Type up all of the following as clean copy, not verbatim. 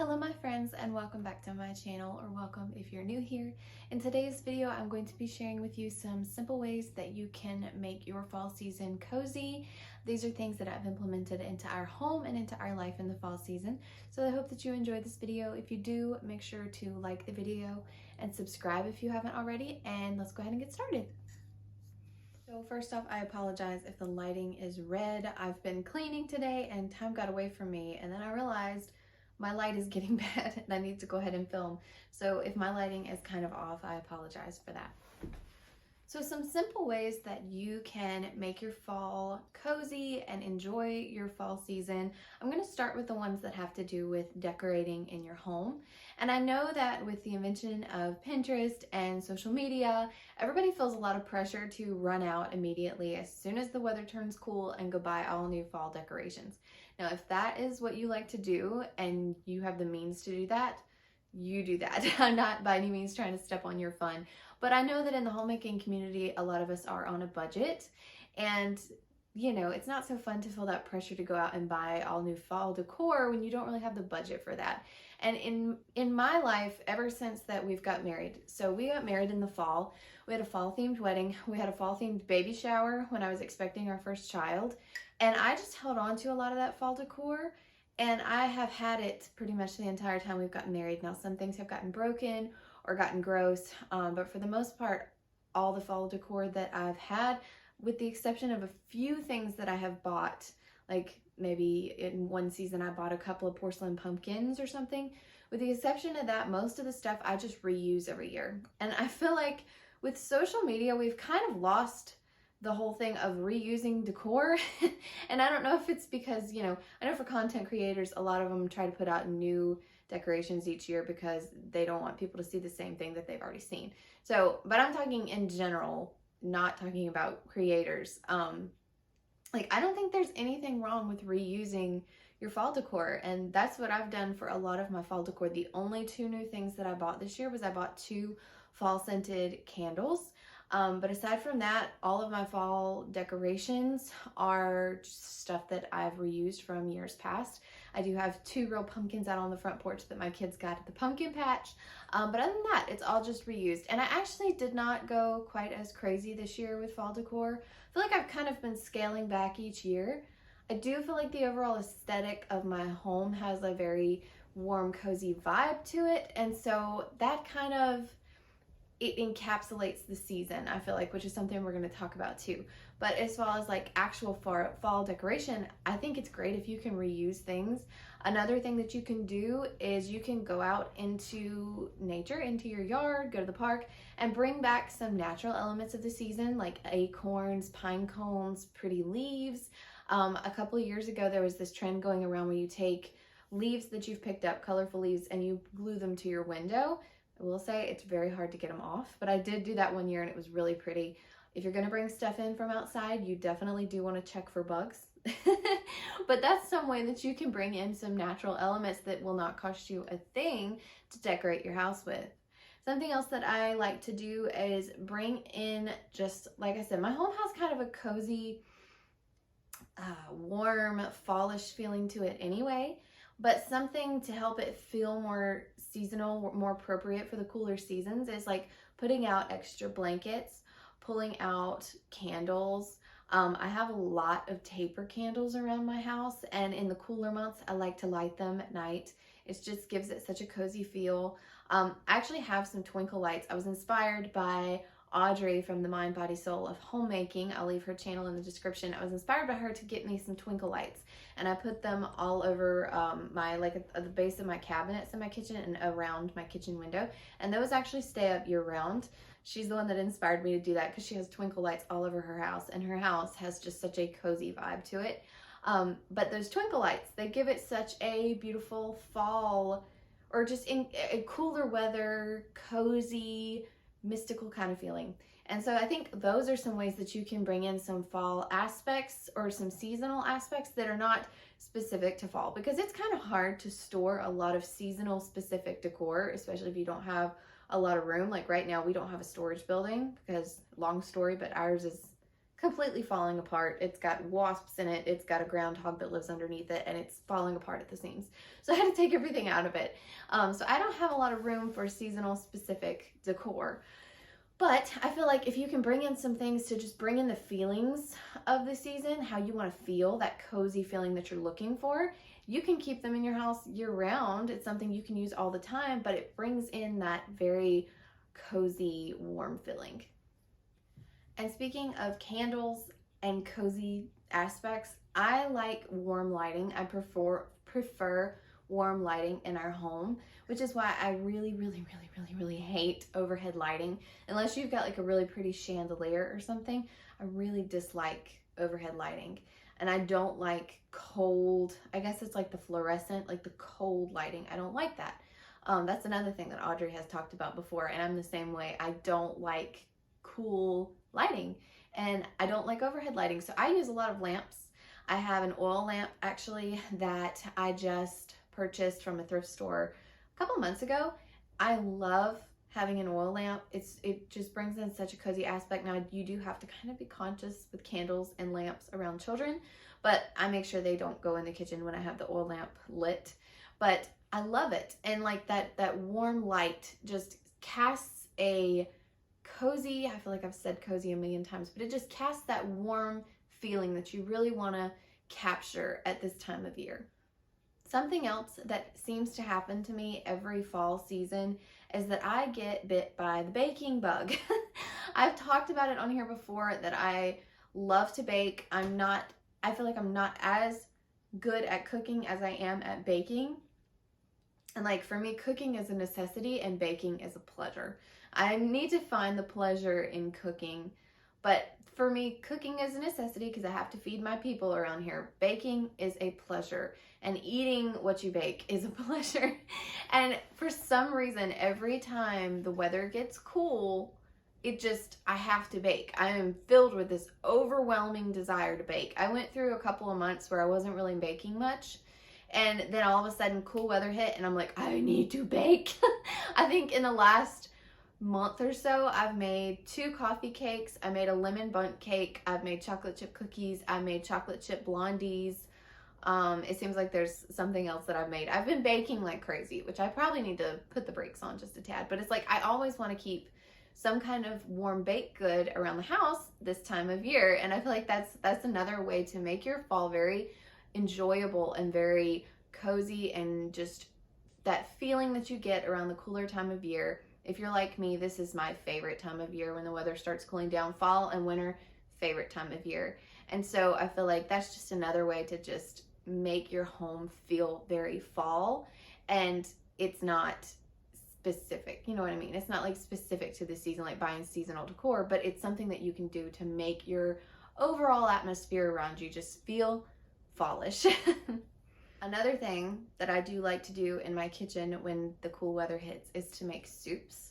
Hello my friends, and welcome back to my channel, or welcome if you're new here. In today's video I'm going to be sharing with you some simple ways that you can make your fall season cozy. These are things that I've implemented into our home and into our life in the fall season. So I hope that you enjoyed this video. If you do, make sure to like the video and subscribe if you haven't already, and let's go ahead and get started. So first off, I apologize if the lighting is red. I've been cleaning today and time got away from me, and then I realized my light is getting bad and I need to go ahead and film. So if my lighting is kind of off, I apologize for that. So some simple ways that you can make your fall cozy and enjoy your fall season. I'm going to start with the ones that have to do with decorating in your home. And I know that with the invention of Pinterest and social media, everybody feels a lot of pressure to run out immediately as soon as the weather turns cool and go buy all new fall decorations. Now, if that is what you like to do and you have the means to do that, you do that. I'm not by any means trying to step on your fun, but I know that in the homemaking community, a lot of us are on a budget, and you know, it's not so fun to feel that pressure to go out and buy all new fall decor when you don't really have the budget for that. And in my life, ever since that we've got married, so we got married in the fall, we had a fall themed wedding, we had a fall themed baby shower when I was expecting our first child, and I just held on to a lot of that fall decor. And I have had it pretty much the entire time we've gotten married. Now, some things have gotten broken or gotten gross, but for the most part, all the fall decor that I've had, with the exception of a few things that I have bought, like maybe in one season I bought a couple of porcelain pumpkins or something. With the exception of that, most of the stuff I just reuse every year. And I feel like with social media, we've kind of lost the whole thing of reusing decor. And I don't know if it's because, you know, I know for content creators, a lot of them try to put out new decorations each year because they don't want people to see the same thing that they've already seen. So, but I'm talking in general, not talking about creators. Like, I don't think there's anything wrong with reusing your fall decor, and that's what I've done for a lot of my fall decor. The only two new things that I bought this year was I bought 2 fall scented candles. But aside from that, all of my fall decorations are just stuff that I've reused from years past. I do have 2 real pumpkins out on the front porch that my kids got at the pumpkin patch. But other than that, it's all just reused. And I actually did not go quite as crazy this year with fall decor. I feel like I've kind of been scaling back each year. I do feel like the overall aesthetic of my home has a very warm, cozy vibe to it. And so that kind of, it encapsulates the season, I feel like, which is something we're going to talk about too. But as far as like actual fall decoration, I think it's great if you can reuse things. Another thing that you can do is you can go out into nature, into your yard, go to the park, and bring back some natural elements of the season, like acorns, pine cones, pretty leaves. A couple of years ago, there was this trend going around where you take leaves that you've picked up, colorful leaves, and you glue them to your window. I will say it's very hard to get them off, but I did do that one year and it was really pretty. If you're going to bring stuff in from outside, you definitely do want to check for bugs. But that's some way that you can bring in some natural elements that will not cost you a thing to decorate your house with. Something else that I like to do is bring in, just like I said, my home has kind of a cozy, warm, fallish feeling to it anyway. But something to help it feel more seasonal, more appropriate for the cooler seasons, is like putting out extra blankets, pulling out candles. I have a lot of taper candles around my house, and in the cooler months, I like to light them at night. It just gives it such a cozy feel. I actually have some twinkle lights. I was inspired by Audrey from the Mind, Body, Soul of Homemaking. I'll leave her channel in the description. I was inspired by her to get me some twinkle lights, and I put them all over at the base of my cabinets in my kitchen and around my kitchen window, and those actually stay up year round. She's the one that inspired me to do that because she has twinkle lights all over her house, and her house has just such a cozy vibe to it. But those twinkle lights, they give it such a beautiful fall, or just in a cooler weather, cozy, mystical kind of feeling. And so I think those are some ways that you can bring in some fall aspects or some seasonal aspects that are not specific to fall, because it's kind of hard to store a lot of seasonal specific decor, especially if you don't have a lot of room. Like right now, we don't have a storage building because, long story, but ours is completely falling apart. It's got wasps in it. It's got a groundhog that lives underneath it, and it's falling apart at the seams. So I had to take everything out of it. So I don't have a lot of room for seasonal specific decor. But I feel like if you can bring in some things to just bring in the feelings of the season, how you want to feel, that cozy feeling that you're looking for, you can keep them in your house year round. It's something you can use all the time, but it brings in that very cozy, warm feeling. And speaking of candles and cozy aspects, I like warm lighting. I prefer warm lighting in our home, which is why I really hate overhead lighting. Unless you've got like a really pretty chandelier or something, I really dislike overhead lighting. And I don't like cold, I guess it's like the fluorescent, like the cold lighting. I don't like that. That's another thing that Audrey has talked about before, and I'm the same way. I don't like cool lighting, and I don't like overhead lighting. So I use a lot of lamps. I have an oil lamp actually that I just purchased from a thrift store a couple months ago. I love having an oil lamp. It just brings in such a cozy aspect. Now you do have to kind of be conscious with candles and lamps around children, but I make sure they don't go in the kitchen when I have the oil lamp lit. But I love it, and like that warm light just casts a cozy, I feel like I've said cozy a million times, but it just casts that warm feeling that you really want to capture at this time of year. Something else that seems to happen to me every fall season is that I get bit by the baking bug. I've talked about it on here before that I love to bake. I feel like I'm not as good at cooking as I am at baking. And like for me, cooking is a necessity and baking is a pleasure. I need to find the pleasure in cooking, but for me, cooking is a necessity because I have to feed my people around here. Baking is a pleasure, and eating what you bake is a pleasure. And for some reason, every time the weather gets cool, I have to bake. I am filled with this overwhelming desire to bake. I went through a couple of months where I wasn't really baking much. And then all of a sudden cool weather hit and I'm like, I need to bake. I think in the last month or so, I've made 2 coffee cakes. I made a lemon bundt cake. I've made chocolate chip cookies. I made chocolate chip blondies. It seems like there's something else that I've made. I've been baking like crazy, which I probably need to put the brakes on just a tad. But it's like I always want to keep some kind of warm baked good around the house this time of year. And I feel like that's another way to make your fall very enjoyable and very cozy, and just that feeling that you get around the cooler time of year. If you're like me, this is my favorite time of year when the weather starts cooling down. Fall and winter, favorite time of year. And so I feel like that's just another way to just make your home feel very fall, and it's not specific, you know what I mean? It's not like specific to the season, like buying seasonal decor, but it's something that you can do to make your overall atmosphere around you just feel fallish. Another thing that I do like to do in my kitchen when the cool weather hits is to make soups.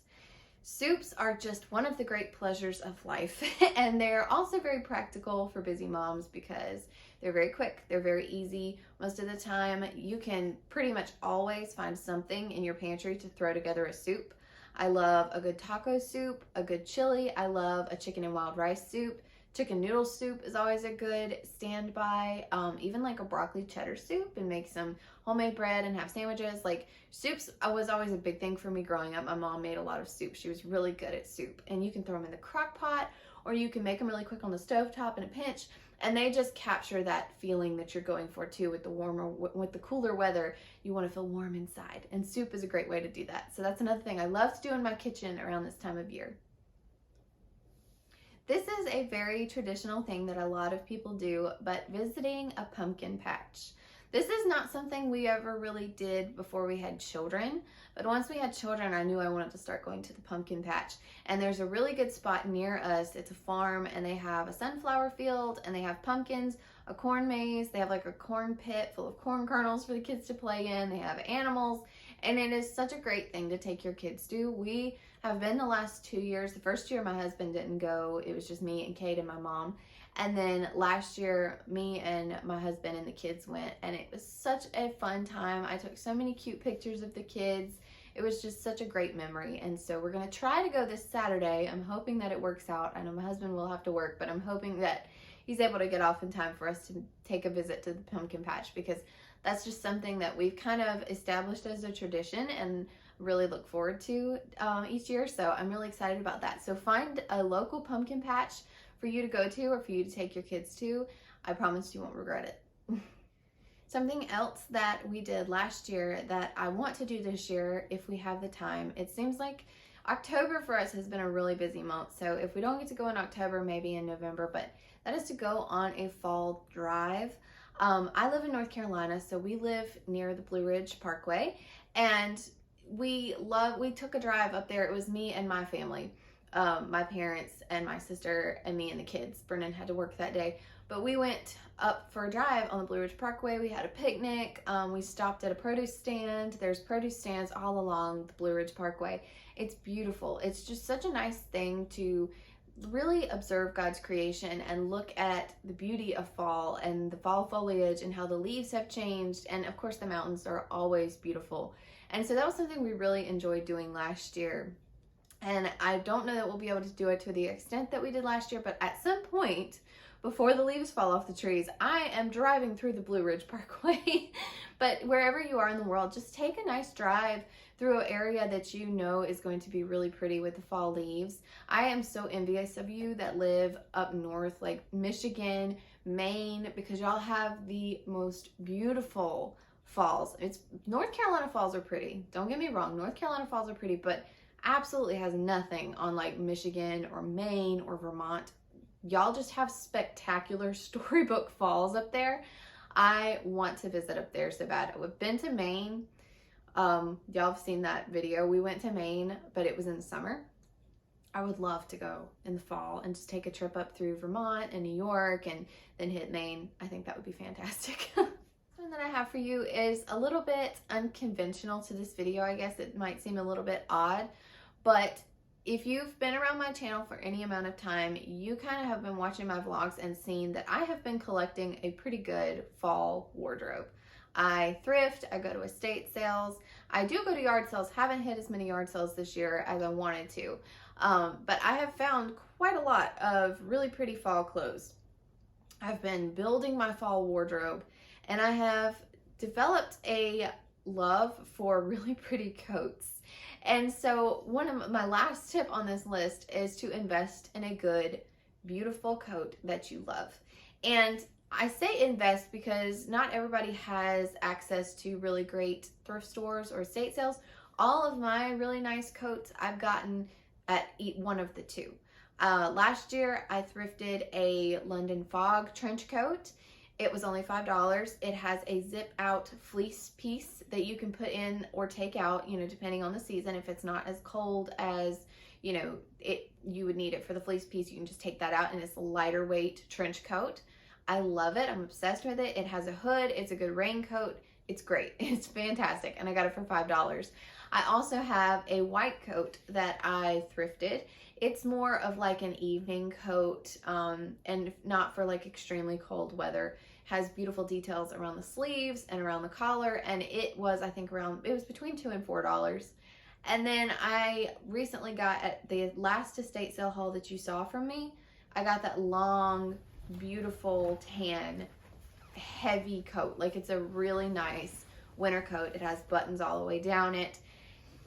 Soups are just one of the great pleasures of life, and they're also very practical for busy moms because they're very quick, they're very easy. Most of the time, you can pretty much always find something in your pantry to throw together a soup. I love a good taco soup, a good chili. I love a chicken and wild rice soup. Chicken noodle soup is always a good standby. Even like a broccoli cheddar soup, and make some homemade bread and have sandwiches. Like soups was always a big thing for me growing up. My mom made a lot of soup. She was really good at soup, and you can throw them in the crock pot, or you can make them really quick on the stovetop in a pinch, and they just capture that feeling that you're going for too. With the cooler weather, you want to feel warm inside, and soup is a great way to do that. So that's another thing I love to do in my kitchen around this time of year. This is a very traditional thing that a lot of people do, but visiting a pumpkin patch. This is not something we ever really did before we had children, but once we had children, I knew I wanted to start going to the pumpkin patch. And there's a really good spot near us. It's a farm, and they have a sunflower field, and they have pumpkins, a corn maze. They have like a corn pit full of corn kernels for the kids to play in. They have animals, and it is such a great thing to take your kids to. We have been the last 2 years. The first year my husband didn't go. It was just me and Kate and my mom. And then last year, me and my husband and the kids went, and it was such a fun time. I took so many cute pictures of the kids. it was just such a great memory. And so we're going to try to go this Saturday. I'm hoping that it works out. I know my husband will have to work, but I'm hoping that he's able to get off in time for us to take a visit to the pumpkin patch, because that's just something that we've kind of established as a tradition and really look forward to each year. So I'm really excited about that. So find a local pumpkin patch for you to go to or for you to take your kids to. I promise you won't regret it. Something else that we did last year that I want to do this year if we have the time. It seems like October for us has been a really busy month. So if we don't get to go in October, maybe in November, but that is to go on a fall drive. I live in North Carolina, so we live near the Blue Ridge Parkway, and we took a drive up there. It was me and my family, my parents and my sister and me and the kids. Brennan had to work that day, but we went up for a drive on the Blue Ridge Parkway. We had a picnic. We stopped at a produce stand. There's produce stands all along the Blue Ridge Parkway. It's beautiful. It's just such a nice thing to really observe God's creation and look at the beauty of fall and the fall foliage and how the leaves have changed. And of course the mountains are always beautiful. And so that was something we really enjoyed doing last year. And I don't know that we'll be able to do it to the extent that we did last year, but at some point before the leaves fall off the trees, I am driving through the Blue Ridge Parkway. But wherever you are in the world, just take a nice drive through an area that you know is going to be really pretty with the fall leaves. I am so envious of you that live up north, like Michigan, Maine, because y'all have the most beautiful falls. North Carolina falls are pretty. Don't get me wrong, North Carolina falls are pretty, but absolutely has nothing on like Michigan or Maine or Vermont. Y'all just have spectacular storybook falls up there. I want to visit up there so bad. I've been to Maine. Y'all have seen that video. We went to Maine, but it was in the summer. I would love to go in the fall and just take a trip up through Vermont and New York and then hit Maine. I think that would be fantastic. One that I have for you is a little bit unconventional to this video. I guess it might seem a little bit odd, but if you've been around my channel for any amount of time, you kind of have been watching my vlogs and seen that I have been collecting a pretty good fall wardrobe. I thrift, I go to estate sales, I do go to yard sales, haven't hit as many yard sales this year as I wanted to, but I have found quite a lot of really pretty fall clothes. I've been building my fall wardrobe, and I have developed a love for really pretty coats. And so one of my last tip on this list is to invest in a good, beautiful coat that you love. And I say invest because not everybody has access to really great thrift stores or estate sales. All of my really nice coats I've gotten at one of the two. Last year I thrifted a London Fog trench coat. It was only $5. It has a zip out fleece piece that you can put in or take out, you know, depending on the season. If it's not as cold as, you know, you would need it for the fleece piece, you can just take that out, and it's a lighter weight trench coat. I love it. I'm obsessed with it. It has a hood. It's a good raincoat. It's great. It's fantastic. And I got it for $5. I also have a white coat that I thrifted. It's more of like an evening coat, and not for like extremely cold weather. Has beautiful details around the sleeves and around the collar, and it was, I think, it was between $2 and $4. And then I recently got, at the last estate sale haul that you saw from me, I got that long, beautiful tan, heavy coat. Like, it's a really nice winter coat. It has buttons all the way down it.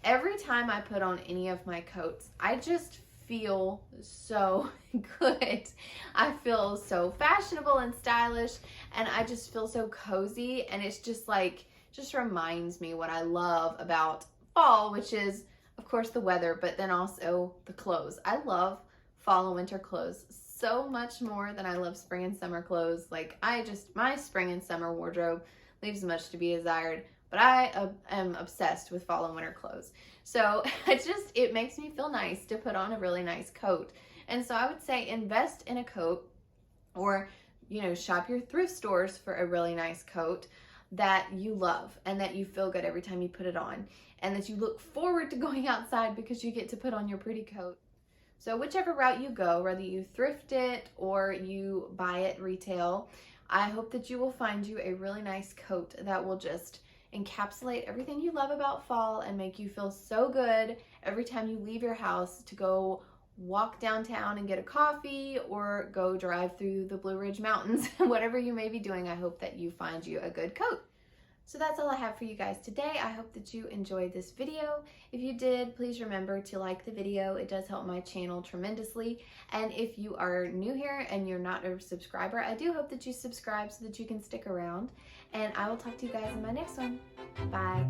Every time I put on any of my coats, I just feel so good. I feel so fashionable and stylish, and I just feel so cozy, and it's just like, just reminds me what I love about fall, which is of course the weather, but then also the clothes. I love fall and winter clothes so much more than I love spring and summer clothes. Like, my spring and summer wardrobe leaves much to be desired, but I am obsessed with fall and winter clothes. So it makes me feel nice to put on a really nice coat. And so I would say invest in a coat, or, you know, shop your thrift stores for a really nice coat that you love and that you feel good every time you put it on, and that you look forward to going outside because you get to put on your pretty coat. So whichever route you go, whether you thrift it or you buy it retail, I hope that you will find you a really nice coat that will just encapsulate everything you love about fall and make you feel so good every time you leave your house to go walk downtown and get a coffee or go drive through the Blue Ridge Mountains. Whatever you may be doing, I hope that you find you a good coat. So that's all I have for you guys today. I hope that you enjoyed this video. If you did, please remember to like the video. It does help my channel tremendously. And if you are new here and you're not a subscriber, I do hope that you subscribe so that you can stick around. And I will talk to you guys in my next one. Bye.